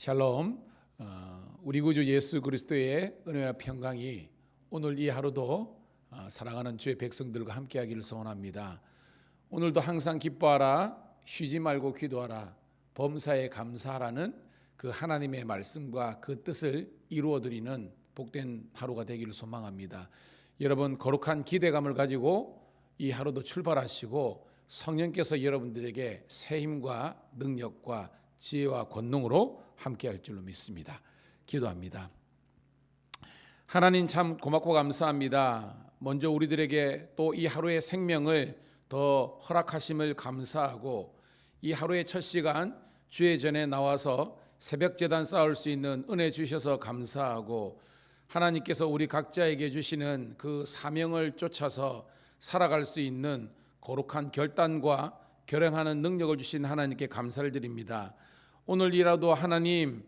샬롬. 우리 구주 예수 그리스도의 은혜와 평강이 오늘 이 하루도 사랑하는 주의 백성들과 함께하기를 소원합니다. 오늘도 항상 기뻐하라, 쉬지 말고 기도하라, 범사에 감사하라는 그 하나님의 말씀과 그 뜻을 이루어드리는 복된 하루가 되기를 소망합니다. 여러분, 거룩한 기대감을 가지고 이 하루도 출발하시고 성령께서 여러분들에게 새 힘과 능력과 지혜와 권능으로 함께할 줄로 믿습니다. 기도합니다. 하나님, 참 고맙고 감사합니다. 먼저 우리들에게 또 이 하루의 생명을 더 허락하심을 감사하고, 이 하루의 첫 시간 주의 전에 나와서 새벽 제단 쌓을 수 있는 은혜 주셔서 감사하고, 하나님께서 우리 각자에게 주시는 그 사명을 쫓아서 살아갈 수 있는 거룩한 결단과 결행하는 능력을 주신 하나님께 감사를 드립니다. 오늘이라도 하나님,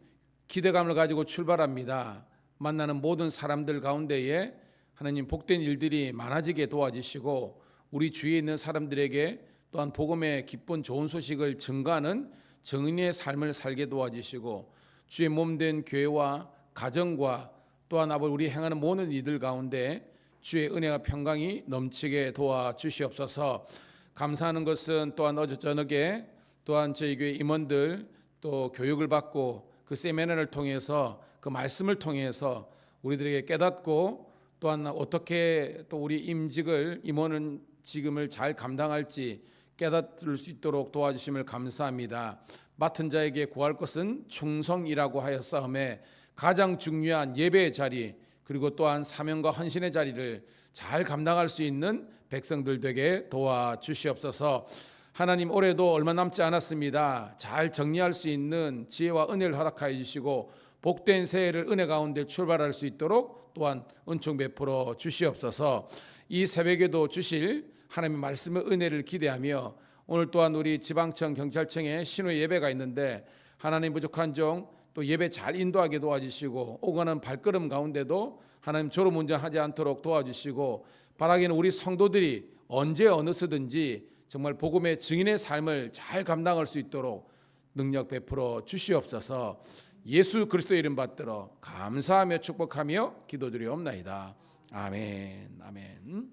기대감을 가지고 출발합니다. 만나는 모든 사람들 가운데에 하나님 복된 일들이 많아지게 도와주시고, 우리 주위에 있는 사람들에게 또한 복음의 기쁜 좋은 소식을 증가하는 정인의 삶을 살게 도와주시고, 주의 몸된 교회와 가정과 또한 아버지 우리 행하는 모든 이들 가운데 주의 은혜와 평강이 넘치게 도와주시옵소서. 감사하는 것은 또한 어제 저녁에 또한 저희 교회 임원들 또 교육을 받고 그 세미나를 통해서 그 말씀을 통해서 우리들에게 깨닫고, 또한 어떻게 또 우리 임원은 지금을 잘 감당할지 깨닫을 수 있도록 도와주심을 감사합니다. 맡은 자에게 구할 것은 충성이라고 하였사오매 가장 중요한 예배의 자리, 그리고 또한 사명과 헌신의 자리를 잘 감당할 수 있는 백성들 되게 도와주시옵소서. 하나님, 올해도 얼마 남지 않았습니다. 잘 정리할 수 있는 지혜와 은혜를 허락하여 주시고, 복된 새해를 은혜 가운데 출발할 수 있도록 또한 은총 베풀어 주시옵소서. 이 새벽에도 주실 하나님의 말씀의 은혜를 기대하며, 오늘 또한 우리 지방청 경찰청에 신호 예배가 있는데 하나님 부족한 종 또 예배 잘 인도하게 도와주시고, 오가는 발걸음 가운데도 하나님 졸음운전하지 않도록 도와주시고, 바라기는 우리 성도들이 언제 어느 서든지 정말 복음의 증인의 삶을 잘 감당할 수 있도록 능력 베풀어 주시옵소서. 예수 그리스도의 이름 받들어 감사하며 축복하며 기도드리옵나이다. 아멘. 아멘.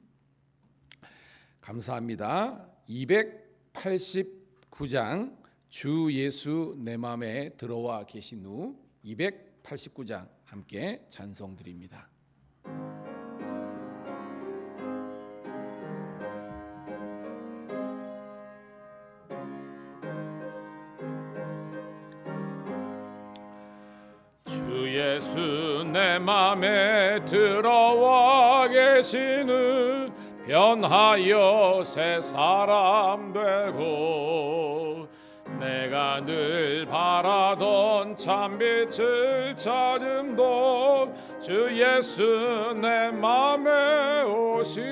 감사합니다. 289장 주 예수 내 맘에 들어와 계신 후 289장 함께 찬송 드립니다. 주 예수 내 맘에 들어와 계신 후 변하여 새 사람 되고, 내가 늘 바라던 참빛을 찾음도 주 예수 내 맘에 오심,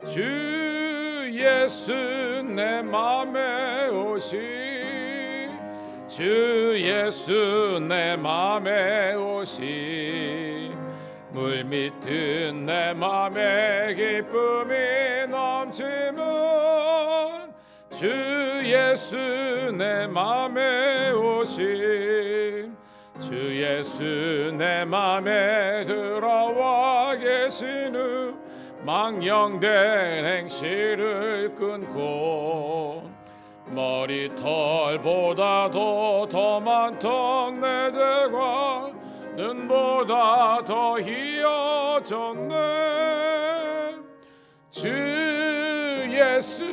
주 예수 내 맘에 오심, 주 예수 내 맘에 오심. 물밑은 내 맘에 기쁨이 넘치면 주 예수 내 맘에 오심, 주 예수 내 맘에 들어와 계신 후 망령된 행실을 끊고, 머리털보다도 더 많던 내 죄가 눈보다 더 희어졌네. 주 예수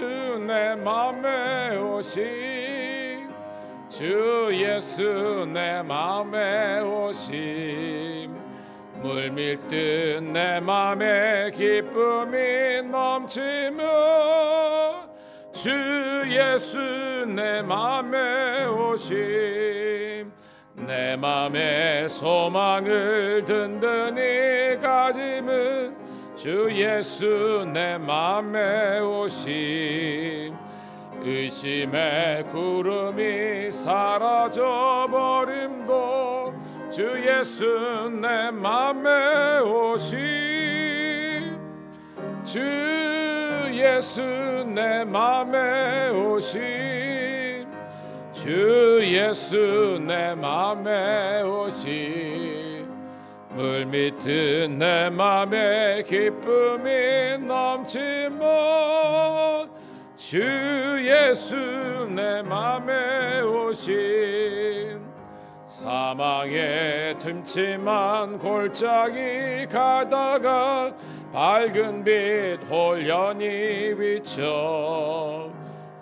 내 맘에 오심, 주 예수 내 맘에 오심. 물밀듯 내 맘에 기쁨이 넘치면 주 예수 내 맘에 오심. 내 맘에 소망을 든든히 가짐은 주 예수 내 맘에 오심. 의심의 구름이 사라져 버림도 주 예수 내 맘에 오심, 주 예수 내 맘에 오심, 주 예수 내 맘에 오시 물밀듯 내 맘에 기쁨이 넘치면 주 예수 내 맘에 오심 사망의 틈침한 골짜기 가다가 밝은 빛 홀연히 비쳐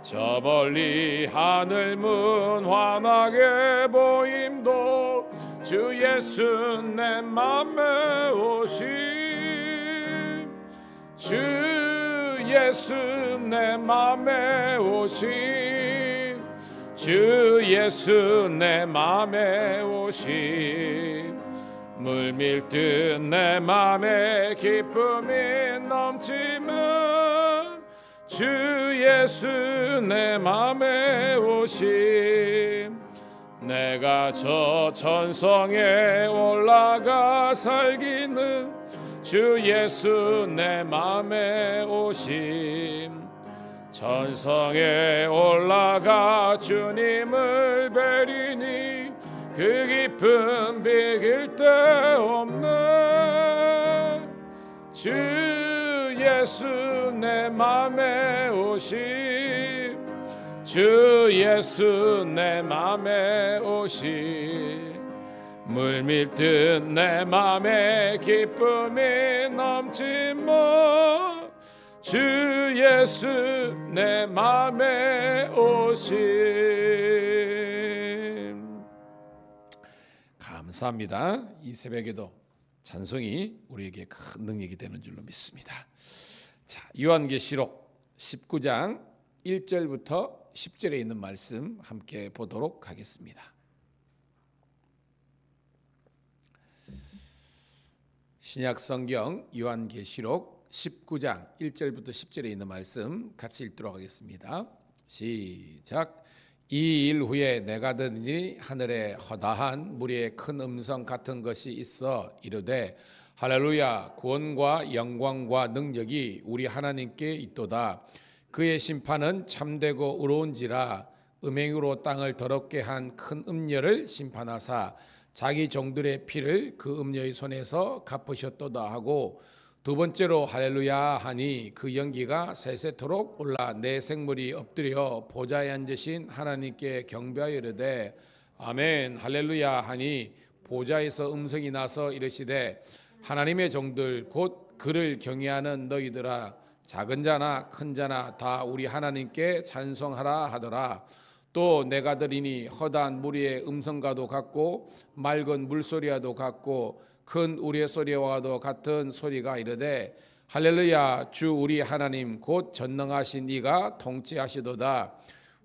저 멀리 하늘 문 환하게 보임도 주 예수 내 맘에 오심 주 예수 내 맘에 오심 주 예수 내 맘에 오심 물밀듯 내 맘에 기쁨이 넘치면 주 예수 내 맘에 오심 내가 저 천성에 올라가 살기는 주 예수 내 맘에 오심 천성에 올라가 주님을 뵈리니 그 깊은 비길 데 없네 주 예수 내 맘에 오심 주 예수 내 맘에 오심 물밀듯 내 맘에 기쁨이 넘치면 주 예수 내 맘에 오심 감사합니다. 이 새벽에도 찬송이 우리에게 큰 능력이 되는 줄로 믿습니다. 자, 요한계시록 19장 1절부터 10절에 있는 말씀 함께 보도록 하겠습니다. 신약 성경 요한계시록 19장 1절부터 10절에 있는 말씀 같이 읽도록 하겠습니다. 시작. 이 일 후에 내가 들으니 하늘에 허다한 무리의 큰 음성 같은 것이 있어 이르되 할렐루야 구원과 영광과 능력이 우리 하나님께 있도다. 그의 심판은 참되고 의로운지라 음행으로 땅을 더럽게 한 큰 음녀를 심판하사 자기 종들의 피를 그 음녀의 손에서 갚으셨도다 하고 두 번째로 할렐루야 하니 그 연기가 세세토록 올라 내 생물이 엎드려 보좌에 앉으신 하나님께 경배하여 이르되 아멘 할렐루야 하니 보좌에서 음성이 나서 이르시되 하나님의 종들 곧 그를 경외하는 너희들아 작은 자나 큰 자나 다 우리 하나님께 찬송하라 하더라. 또 내가 들으니 허다한 무리의 음성과도 같고 맑은 물소리와도 같고 큰 우리의 소리와도 같은 소리가 이르되 할렐루야 주 우리 하나님 곧 전능하신 이가 통치하시도다.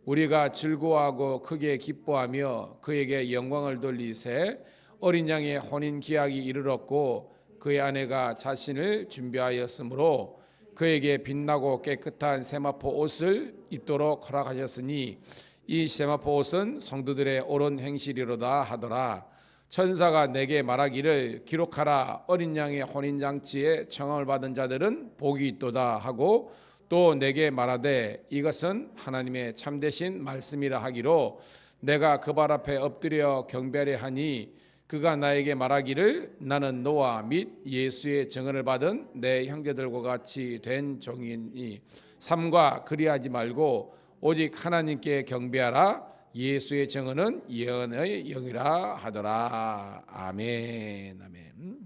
우리가 즐거워하고 크게 기뻐하며 그에게 영광을 돌리세 어린 양의 혼인 기약이 이르렀고 그의 아내가 자신을 준비하였으므로 그에게 빛나고 깨끗한 세마포 옷을 입도록 허락하셨으니 이 세마포 옷은 성도들의 옳은 행실이로다 하더라. 천사가 내게 말하기를 기록하라 어린 양의 혼인잔치에 청함을 받은 자들은 복이 있도다 하고 또 내게 말하되 이것은 하나님의 참되신 말씀이라 하기로 내가 그 발 앞에 엎드려 경배하려 하니 그가 나에게 말하기를 나는 너와 및 예수의 증언을 받은 내 형제들과 같이 된 종이니 삼가 그리하지 말고 오직 하나님께 경배하라. 예수의 증언은 예언의 영이라 하더라. 아멘. 아멘.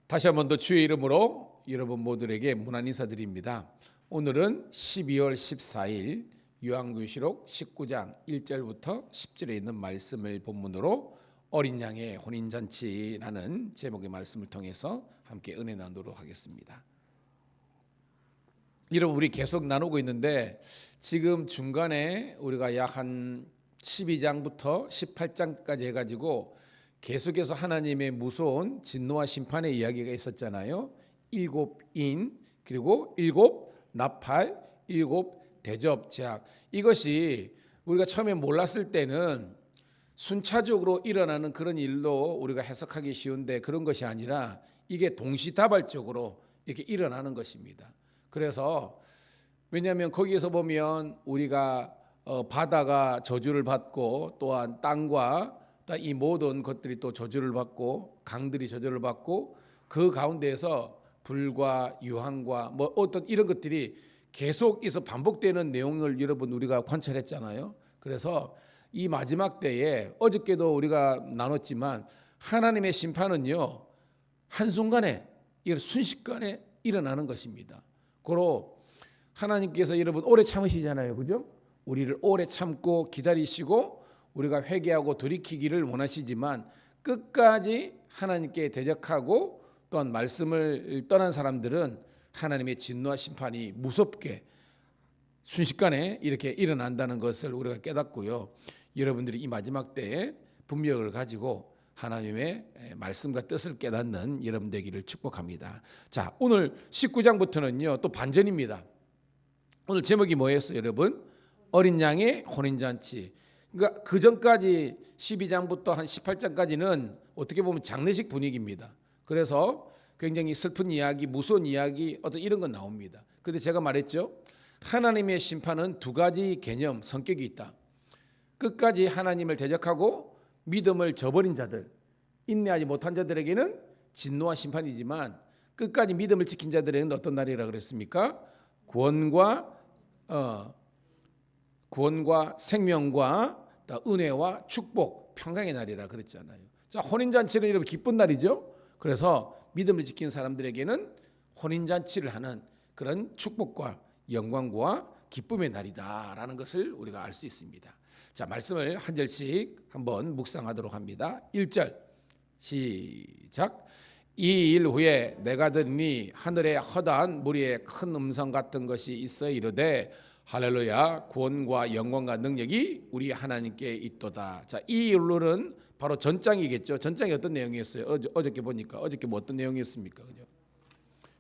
다시 한 번 더 주의 이름으로 여러분 모두에게 문안 인사드립니다. 오늘은 12월 14일 요한계시록 19장 1절부터 10절에 있는 말씀을 본문으로 어린 양의 혼인잔치라는 제목의 말씀을 통해서 함께 은혜 나누도록 하겠습니다. 여러분 우리 계속 나누고 있는데 지금 중간에 우리가 약 한 12장부터 18장까지 해가지고 계속해서 하나님의 무서운 진노와 심판의 이야기가 있었잖아요. 7인 그리고 7 나팔 7 대접 제약 이것이 우리가 처음에 몰랐을 때는 순차적으로 일어나는 그런 일로 우리가 해석하기 쉬운데 그런 것이 아니라 이게 동시다발적으로 이렇게 일어나는 것입니다. 그래서 왜냐하면 거기에서 보면 우리가 바다가 저주를 받고 또한 땅과 이 모든 것들이 또 저주를 받고 강들이 저주를 받고 그 가운데에서 불과 유황과 뭐 어떤 이런 것들이 계속해서 반복되는 내용을 여러분 우리가 관찰했잖아요. 그래서 이 마지막 때에 어저께도 우리가 나눴지만 하나님의 심판은요 한순간에 순식간에 일어나는 것입니다. 고로 하나님께서 여러분 오래 참으시잖아요, 그죠? 우리를 오래 참고 기다리시고 우리가 회개하고 돌이키기를 원하시지만 끝까지 하나님께 대적하고 또한 말씀을 떠난 사람들은 하나님의 진노와 심판이 무섭게 순식간에 이렇게 일어난다는 것을 우리가 깨닫고요. 여러분들이 이 마지막 때에 분별을 가지고 하나님의 말씀과 뜻을 깨닫는 여러분 되기를 축복합니다. 자, 오늘 19장부터는요 또 반전입니다. 오늘 제목이 뭐였어요, 여러분? 어린 양의 혼인잔치. 그러니까 그 전까지 12장부터 한 18장까지는 어떻게 보면 장례식 분위기입니다. 그래서 굉장히 슬픈 이야기, 무서운 이야기, 어떤 이런 건 나옵니다. 근데 제가 말했죠. 하나님의 심판은 두 가지 개념, 성격이 있다. 끝까지 하나님을 대적하고 믿음을 저버린 자들, 인내하지 못한 자들에게는 진노와 심판이지만 끝까지 믿음을 지킨 자들에게는 어떤 날이라 그랬습니까? 구원과 생명과 은혜와 축복, 평강의 날이라 그랬잖아요. 자, 혼인잔치는 여러분 기쁜 날이죠. 그래서 믿음을 지킨 사람들에게는 혼인잔치를 하는 그런 축복과 영광과 기쁨의 날이다라는 것을 우리가 알 수 있습니다. 자, 말씀을 한 절씩 한번 묵상하도록 합니다. 1절 시작. 이 일 후에 내가 들으니 하늘에 허다한 무리의 큰 음성 같은 것이 있어 이르되 할렐루야 구원과 영광과 능력이 우리 하나님께 있도다. 자, 이 일로는 바로 전장이겠죠. 전장이 어떤 내용이었어요? 어저께 보니까 어저께 뭐 어떤 내용이었습니까?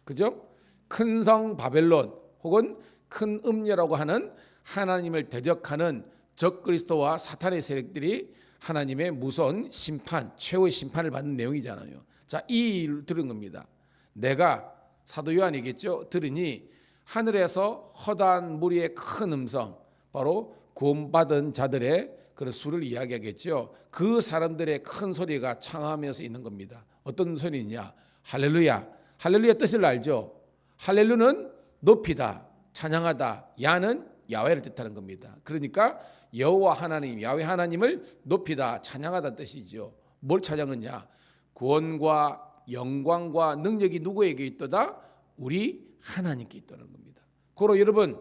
그죠? 큰 성 바벨론 혹은 큰 음녀라고 하는 하나님을 대적하는 적그리스도와 사탄의 세력들이 하나님의 무서운 심판, 최후의 심판을 받는 내용이잖아요. 자, 이 일을 들은 겁니다. 내가 사도 요한이겠죠. 들으니 하늘에서 허다한 무리의 큰 음성, 바로 구원받은 자들의 그런 수를 이야기하겠죠. 그 사람들의 큰 소리가 창하면서 있는 겁니다. 어떤 소리냐? 할렐루야. 할렐루야 뜻을 알죠? 할렐루는 높이다, 찬양하다. 야는 야훼를 뜻하는 겁니다. 그러니까 여호와 하나님, 야훼 하나님을 높이다, 찬양하다 뜻이죠. 뭘 찬양하냐? 구원과 영광과 능력이 누구에게 있도다? 우리 하나님께 있다는 겁니다. 고로 여러분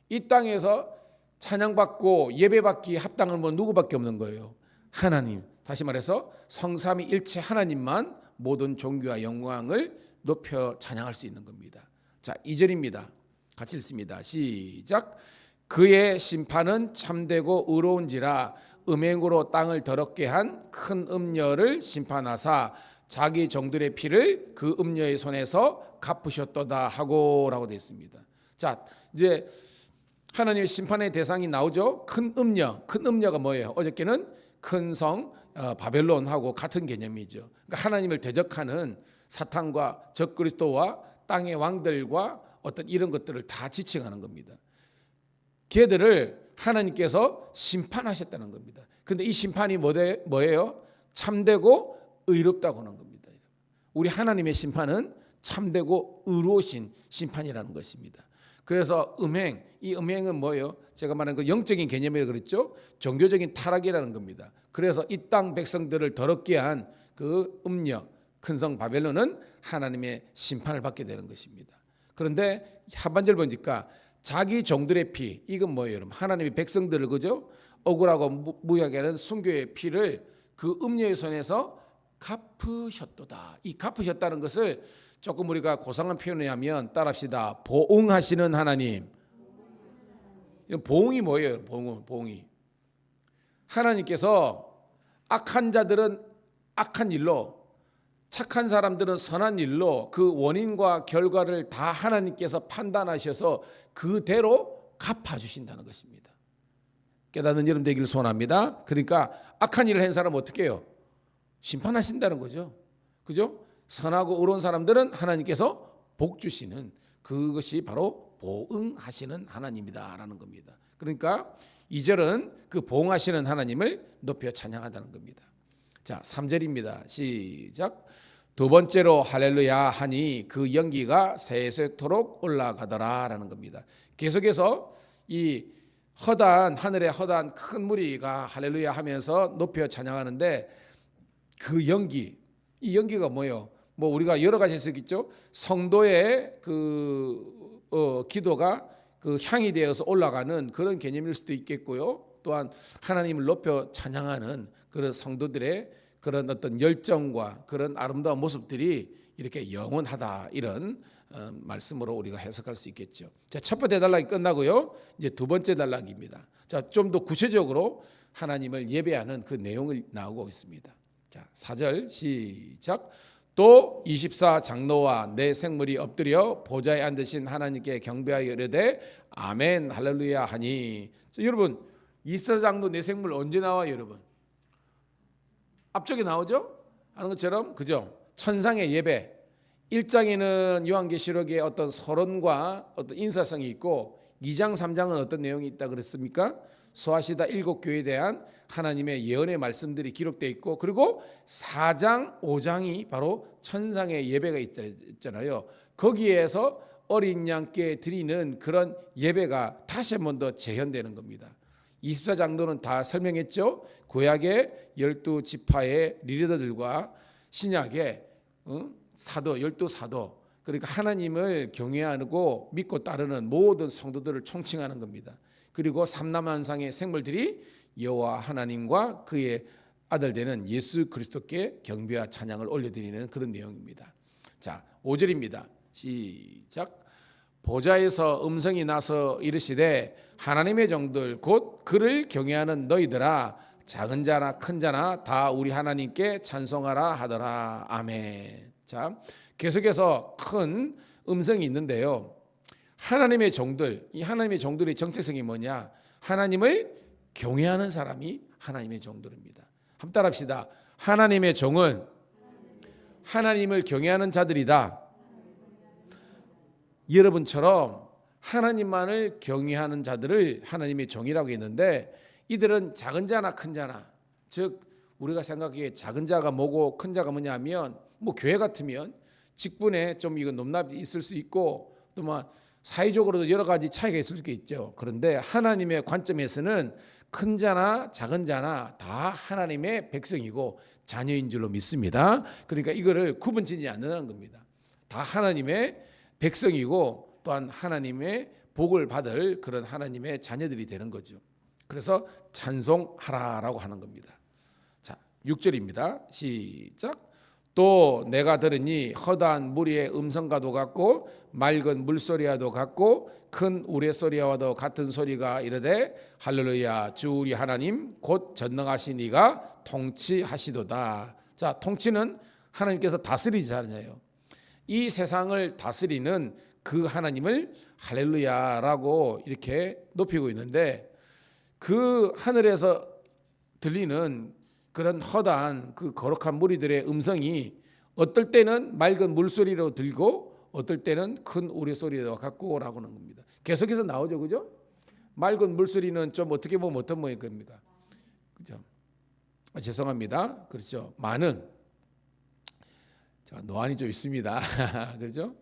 이 땅에서 찬양받고 예배받기 합당한 건 누구밖에 없는 거예요? 하나님. 다시 말해서 성삼위일체 하나님만 모든 존귀와 영광을 높여 찬양할 수 있는 겁니다. 자, 2절입니다. 같이 읽습니다. 시작. 그의 심판은 참되고 의로운지라 음행으로 땅을 더럽게 한 큰 음녀를 심판하사 자기 종들의 피를 그 음녀의 손에서 갚으셨도다 하고라고 되어 있습니다. 자, 이제 하나님의 심판의 대상이 나오죠. 큰 음녀. 큰 음녀가 뭐예요? 어저께는 큰 성 바벨론하고 같은 개념이죠. 그러니까 하나님을 대적하는 사탄과 적그리스도와 땅의 왕들과 어떤 이런 것들을 다 지칭하는 겁니다. 걔들을 하나님께서 심판하셨다는 겁니다. 그런데 이 심판이 뭐예요? 참되고 의롭다고 하는 겁니다. 우리 하나님의 심판은 참되고 의로우신 심판이라는 것입니다. 그래서 음행, 이 음행은 뭐예요? 제가 말한 그 영적인 개념이라고 그랬죠. 종교적인 타락이라는 겁니다. 그래서 이 땅 백성들을 더럽게 한 그 음녀, 큰성 바벨론은 하나님의 심판을 받게 되는 것입니다. 그런데 하반절 보니까 자기 종들의 피, 이건 뭐예요? 여러분? 하나님의 백성들을 그죠? 억울하고 무익하게 하는 순교의 피를 그 음녀의 손에서 갚으셨도다. 이 갚으셨다는 것을 조금 우리가 고상한 표현을 하면 따라합시다. 보응하시는 하나님. 보응이 뭐예요? 보응이. 하나님께서 악한 자들은 악한 일로, 착한 사람들은 선한 일로 그 원인과 결과를 다 하나님께서 판단하셔서 그대로 갚아주신다는 것입니다. 깨닫는 여러분 되기를 소원합니다. 그러니까 악한 일을 한 사람은 어떻게 해요? 심판하신다는 거죠. 그죠? 선하고 의로운 사람들은 하나님께서 복 주시는 그것이 바로 보응하시는 하나님이다라는 겁니다. 그러니까 2절은 그 보응하시는 하나님을 높여 찬양한다는 겁니다. 자, 3절입니다. 시작. 두 번째로 할렐루야 하니 그 연기가 세세토록 올라가더라라는 겁니다. 계속해서 이 하늘의 허다한 큰 무리가 할렐루야 하면서 높여 찬양하는데 그 연기, 이 연기가 뭐예요? 뭐 우리가 여러 가지 했었겠죠. 성도의 기도가 그 향이 되어서 올라가는 그런 개념일 수도 있겠고요. 또한 하나님을 높여 찬양하는 그런 성도들의 그런 어떤 열정과 그런 아름다운 모습들이 이렇게 영원하다, 이런 말씀으로 우리가 해석할 수 있겠죠. 자, 첫 번째 단락이 끝나고요. 이제 두 번째 단락입니다. 자, 좀 더 구체적으로 하나님을 예배하는 그 내용을 나오고 있습니다. 자, 4절 시작. 또 24 장로와 내 생물이 엎드려 보좌에 앉으신 하나님께 경배하여 이르되 아멘 할렐루야 하니. 자, 여러분 24 장로 내 생물 언제 나와요, 여러분? 앞쪽에 나오죠? 하는 것처럼, 그죠? 천상의 예배. 1장에는 요한계시록의 어떤 서론과 어떤 인사성이 있고 2장 3장은 어떤 내용이 있다 그랬습니까? 소아시다 7교회에 대한 하나님의 예언의 말씀들이 기록되어 있고, 그리고 4장 5장이 바로 천상의 예배가 있잖아요. 거기에서 어린 양께 드리는 그런 예배가 다시 한 번 더 재현되는 겁니다. 24장로는 다 설명했죠. 구약의 12지파의 리더들과 신약의 사도, 12사도, 그러니까 하나님을 경외하고 믿고 따르는 모든 성도들을 총칭하는 겁니다. 그리고 삼남한상의 생물들이 여호와 하나님과 그의 아들 되는 예수 그리스도께 경배와 찬양을 올려드리는 그런 내용입니다. 자, 5절입니다. 시작. 보좌에서 음성이 나서 이르시되 하나님의 종들 곧 그를 경외하는 너희들아 작은 자나 큰 자나 다 우리 하나님께 찬송하라 하더라. 아멘. 자, 계속해서 큰 음성이 있는데요. 하나님의 종들, 이 하나님의 종들의 정체성이 뭐냐? 하나님을 경외하는 사람이 하나님의 종들입니다. 한번 따라합시다. 하나님의 종은 하나님을 경외하는 자들이다. 여러분처럼 하나님만을 경외하는 자들을 하나님의 종이라고 했는데, 이들은 작은 자나 큰 자나, 즉 우리가 생각하기에 작은 자가 뭐고 큰 자가 뭐냐 하면, 뭐 교회 같으면 직분에 좀 이거 높낮이 있을 수 있고 또 뭐 사회적으로도 여러 가지 차이가 있을 수 있죠. 그런데 하나님의 관점에서는 큰 자나 작은 자나 다 하나님의 백성이고 자녀인 줄로 믿습니다. 그러니까 이거를 구분짓지 않는다는 겁니다. 다 하나님의 백성이고 또한 하나님의 복을 받을 그런 하나님의 자녀들이 되는 거죠. 그래서 찬송하라라고 하는 겁니다. 자, 6절입니다. 시작. 또 내가 들으니 허다한 무리의 음성과도 같고 맑은 물소리와도 같고 큰 우레소리와도 같은 소리가 이르되 할렐루야 주 우리 하나님 곧 전능하신 이가 통치하시도다. 자, 통치는 하나님께서 다스리잖아요. 이 세상을 다스리는 그 하나님을 할렐루야라고 이렇게 높이고 있는데, 그 하늘에서 들리는 그런 허다한 그 거룩한 무리들의 음성이 어떨 때는 맑은 물소리로 들고 어떨 때는 큰 우레소리와 같고라고 하는 겁니다. 계속해서 나오죠, 그죠? 맑은 물소리는 좀 어떻게 보면 어떤 모양일 겁니까? 그죠? 죄송합니다. 그렇죠. 많은 노안이 좀 있습니다. 그렇죠?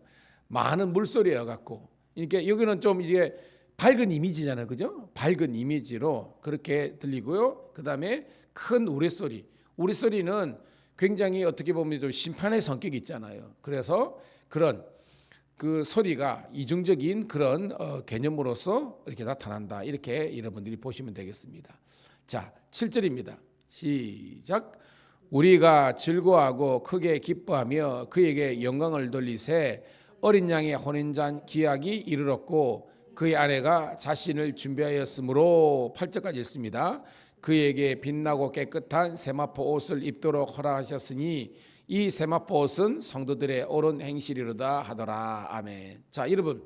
많은 물소리와 같고, 이렇게 여기는 좀 이게 밝은 이미지잖아요, 그죠? 밝은 이미지로 그렇게 들리고요. 그 다음에 큰 우레소리. 우레소리는 굉장히 어떻게 보면 좀 심판의 성격이 있잖아요. 그래서 그런 그 소리가 이중적인 그런 개념으로서 이렇게 나타난다. 이렇게 여러분들이 보시면 되겠습니다. 자, 7절입니다. 시작. 우리가 즐거워하고 크게 기뻐하며 그에게 영광을 돌리세 어린 양의 혼인잔 기약이 이르렀고 그의 아내가 자신을 준비하였으므로 8절까지 있습니다. 그에게 빛나고 깨끗한 세마포 옷을 입도록 허락하셨으니 이 세마포 옷은 성도들의 옳은 행실이로다 하더라. 아멘. 자, 여러분,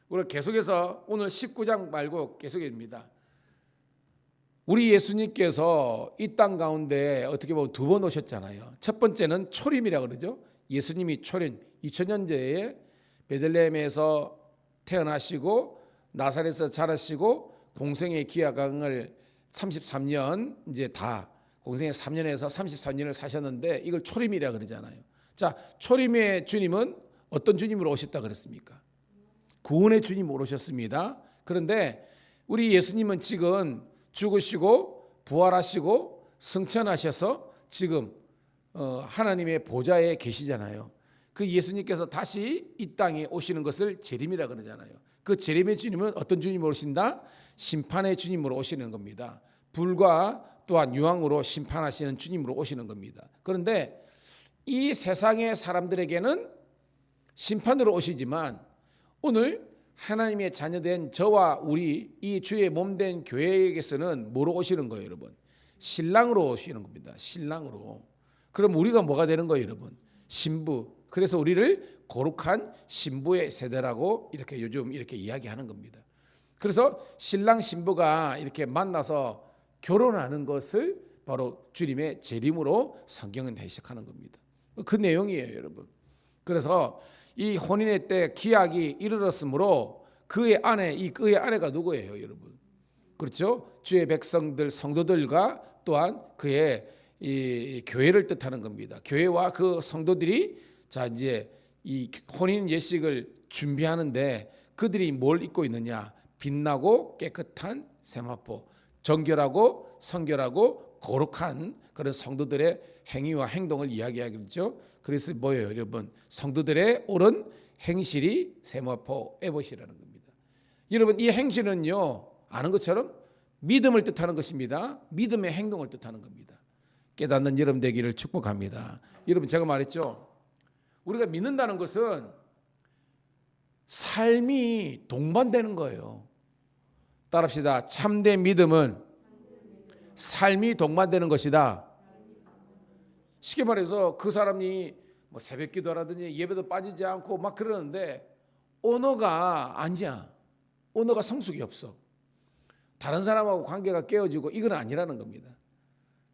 우리 계속해서 오늘 19장 말고 계속입니다. 우리 예수님께서 이 땅 가운데 어떻게 보면 두 번 오셨잖아요. 첫 번째는 초림이라고 그러죠. 예수님이 초림 2000년제에 베들레헴에서 태어나시고 나사렛에서 자라시고 공생의 기약을 33년 이제 다 공생의 3년에서 33년을 사셨는데 이걸 초림이라 그러잖아요. 자, 초림의 주님은 어떤 주님으로 오셨다 그랬습니까? 구원의 주님으로 오셨습니다. 그런데 우리 예수님은 지금 죽으시고 부활하시고 승천하셔서 지금 하나님의 보좌에 계시잖아요. 그 예수님께서 다시 이 땅에 오시는 것을 재림이라 그러잖아요. 그 재림의 주님은 어떤 주님으로 오신다? 심판의 주님으로 오시는 겁니다. 불과 또한 유황으로 심판하시는 주님으로 오시는 겁니다. 그런데 이 세상의 사람들에게는 심판으로 오시지만 오늘 하나님의 자녀된 저와 우리 이 주의 몸된 교회에게서는 뭐로 오시는 거예요, 여러분? 신랑으로 오시는 겁니다. 신랑으로. 그럼 우리가 뭐가 되는 거예요, 여러분? 신부. 그래서 우리를 거룩한 신부의 세대라고 이렇게 요즘 이렇게 이야기하는 겁니다. 그래서 신랑 신부가 이렇게 만나서 결혼하는 것을 바로 주님의 재림으로 성경은 해석하는 겁니다. 그 내용이에요, 여러분. 그래서 이 혼인의 때 기약이 이르렀으므로 그의 아내가 누구예요, 여러분? 그렇죠? 주의 백성들 성도들과 또한 그의 이 교회를 뜻하는 겁니다. 교회와 그 성도들이 자 이제 이 혼인 예식을 준비하는데 그들이 뭘 입고 있느냐? 빛나고 깨끗한 세마포, 정결하고 성결하고 거룩한 그런 성도들의 행위와 행동을 이야기하겠죠. 그래서 뭐예요, 여러분? 성도들의 옳은 행실이 세마포 에봇이라는 겁니다. 여러분, 이 행실은요, 아는 것처럼 믿음을 뜻하는 것입니다. 믿음의 행동을 뜻하는 겁니다. 깨닫는 여러분 되기를 축복합니다. 여러분, 제가 말했죠. 우리가 믿는다는 것은 삶이 동반되는 거예요. 따라합시다. 참된 믿음은 삶이 동반되는 것이다. 쉽게 말해서 그 사람이 뭐 새벽 기도라든지 예배도 빠지지 않고 막 그러는데 언어가 아니야. 언어가 성숙이 없어. 다른 사람하고 관계가 깨어지고 이건 아니라는 겁니다.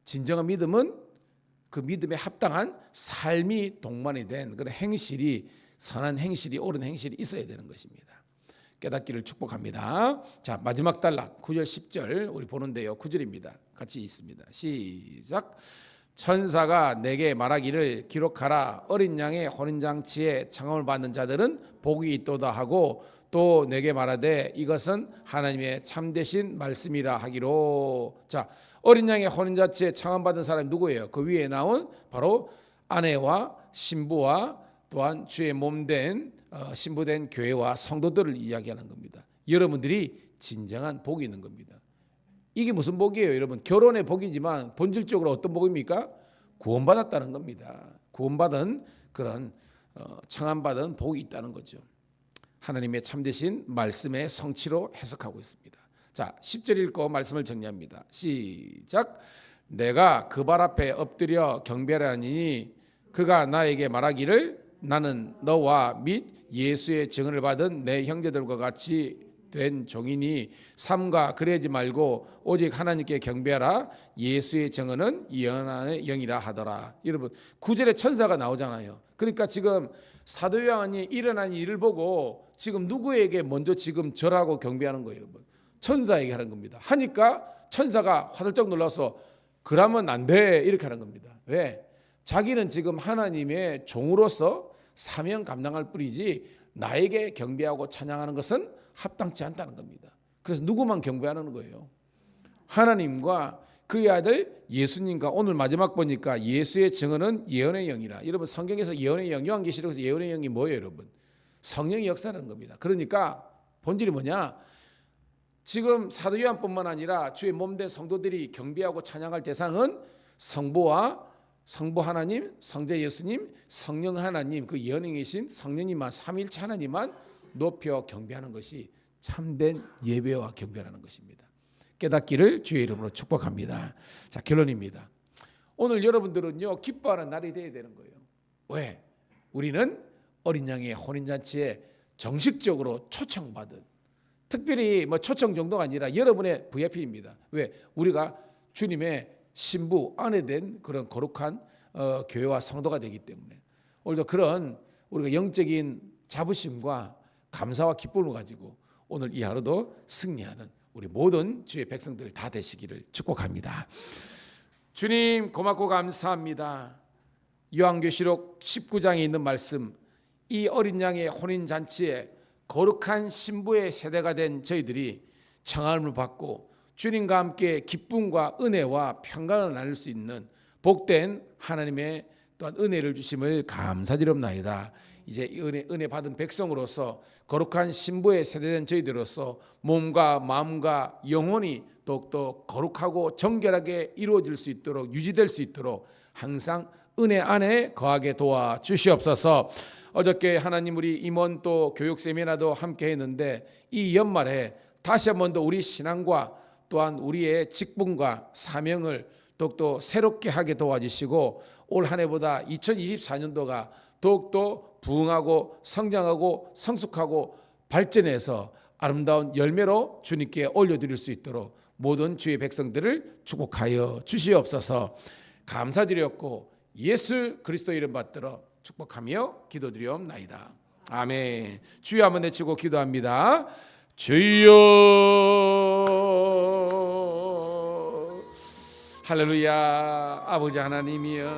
진정한 믿음은 그 믿음에 합당한 삶이 동반이 된 그런 행실이, 선한 행실이, 옳은 행실이 있어야 되는 것입니다. 깨닫기를 축복합니다. 자, 마지막 단락 9절 10절 우리 보는데요. 9절입니다. 같이 있습니다. 시작. 천사가 내게 말하기를 기록하라. 어린 양의 혼인잔치에 청함을 받는 자들은 복이 있도다 하고 또 내게 말하되 이것은 하나님의 참되신 말씀이라 하기로. 자, 어린 양의 혼인잔치에 청함받은 사람이 누구예요? 그 위에 나온 바로 아내와 신부와 또한 주의 몸된 신부된 교회와 성도들을 이야기하는 겁니다. 여러분들이 진정한 복이 있는 겁니다. 이게 무슨 복이에요, 여러분? 결혼의 복이지만 본질적으로 어떤 복입니까? 구원받았다는 겁니다. 구원받은 그런 청함받은 복이 있다는 거죠. 하나님의 참되신 말씀의 성취로 해석하고 있습니다. 자, 10절 읽고 말씀을 정리합니다. 시작. 내가 그 발 앞에 엎드려 경배하니 그가 나에게 말하기를 나는 너와 및 예수의 증언을 받은 내 형제들과 같이 된 종이니 삼가 그러지 말고 오직 하나님께 경배하라. 예수의 증언은 예언의 영이라 하더라. 여러분, 9절에 천사가 나오잖아요. 그러니까 지금 사도 요한이 일어난 일을 보고 지금 누구에게 먼저 지금 절하고 경배하는 거예요, 여러분? 천사에게 하는 겁니다. 하니까 천사가 화들짝 놀라서 그러면 안 돼 이렇게 하는 겁니다. 왜? 자기는 지금 하나님의 종으로서 사명 감당할 뿐이지 나에게 경배하고 찬양하는 것은 합당치 않다는 겁니다. 그래서 누구만 경배하는 거예요? 하나님과 그의 아들 예수님과. 오늘 마지막 보니까 예수의 증언은 예언의 영이라. 여러분, 성경에서 예언의 영, 요한계시록에서 예언의 영이 뭐예요, 여러분? 성령이 역사하는 겁니다. 그러니까 본질이 뭐냐? 지금 사도 요한뿐만 아니라 주의 몸된 성도들이 경배하고 찬양할 대상은 성부 하나님, 성자 예수님, 성령 하나님, 그 예언이신 성령님만, 삼위일체 하나님만 높여 경배하는 것이 참된 예배와 경배라는 것입니다. 깨닫기를 주의 이름으로 축복합니다. 자, 결론입니다. 오늘 여러분들은요, 기뻐하는 날이 되어야 되는 거예요. 왜? 우리는 어린 양의 혼인잔치에 정식적으로 초청받은, 특별히 뭐 초청 정도가 아니라 여러분의 VIP입니다. 왜? 우리가 주님의 신부, 아내 된 그런 거룩한 교회와 성도가 되기 때문에 오늘도 그런 우리가 영적인 자부심과 감사와 기쁨을 가지고 오늘 이 하루도 승리하는 우리 모든 주의 백성들 다 되시기를 축복합니다. 주님 고맙고 감사합니다. 요한계시록 19장에 있는 말씀, 이 어린 양의 혼인잔치에 거룩한 신부의 세대가 된 저희들이 청함을 받고 주님과 함께 기쁨과 은혜와 평강을 나눌 수 있는 복된 하나님의 또한 은혜를 주심을 감사드립나이다. 이제 은혜 받은 백성으로서 거룩한 신부의 세대된 저희들로서 몸과 마음과 영혼이 더욱더 거룩하고 정결하게 이루어질 수 있도록, 유지될 수 있도록 항상 은혜 안에 거하게 도와 주시옵소서. 어저께 하나님 우리 임원 또 교육 세미나도 함께 했는데 이 연말에 다시 한 번 더 우리 신앙과 또한 우리의 직분과 사명을 더욱더 새롭게 하게 도와주시고 올 한 해보다 2024년도가 더욱더 부흥하고 성장하고 성숙하고 발전해서 아름다운 열매로 주님께 올려드릴 수 있도록 모든 주의 백성들을 축복하여 주시옵소서. 감사드렸고 예수 그리스도 이름 받들어 축복하며 기도드리옵나이다. 아멘. 주여 한번 외치고 기도합니다. 주여 할렐루야. 아버지 하나님이여,